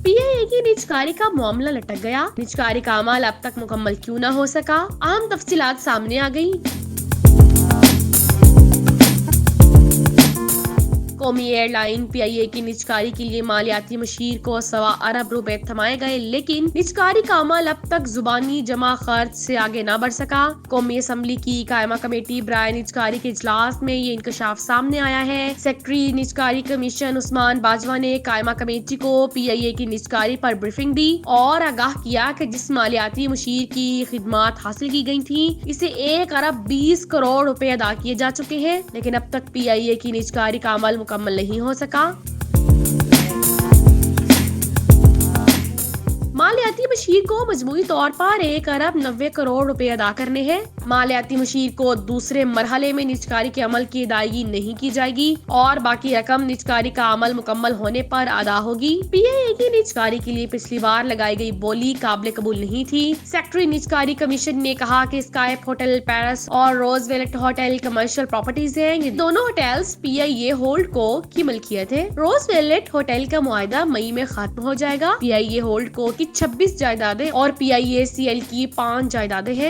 PIA की निजकारी का मामला लटक गया। निजकारी का अमल अब तक मुकम्मल क्यों न हो सका, अहम तफसीलात सामने आ गई। कौमी एयरलाइन PIA की निजकारी के लिए मालियाती मशीर को 1.25 अरब रुपए थमाए गए, लेकिन निजकारी का अमल अब तक जुबानी जमा खर्च से आगे न बढ़ सका। कौमी असम्बली की कायमा कमेटी बराए निजकारी के इजलास में ये इंकशाफ सामने आया है। सेक्रेटरी निजकारी कमीशन उस्मान बाजवा ने कायमा कमेटी को PIA की निजकारी पर ब्रीफिंग दी और आगाह किया कि जिस मालियाती मशीर की खिदमात हासिल की गई थी, इसे 1 अरब 20 करोड़ रुपए अदा किए जा चुके हैं, लेकिन अब तक PIA की निजकारी का अमल मुकम्मल नहीं हो सका। मालियाती मशीर को मजमूई तौर पर 1 अरब 90 करोड़ रुपए अदा करने हैं। मालियाती मशीर को दूसरे मरहले में निजकारी के अमल की अदायगी नहीं की जाएगी और बाकी रकम निजकारी का अमल मुकम्मल होने पर अदा होगी। PIA की निजकारी के लिए पिछली बार लगाई गई बोली काबिल कबूल नहीं थी। सेक्रेटरी निजकारी कमीशन ने कहा कि स्काइप होटल पेरिस और रोजवेलेट होटल कमर्शियल प्रॉपर्टीज हैं। ये दोनों होटल्स PIA होल्ड को की मलकियत है। रोजवेलेट होटल का मुआहदा मई में खत्म हो जाएगा। PIA होल्ड को 26 जायदादें और PIACL की 5 जायदादें हैं।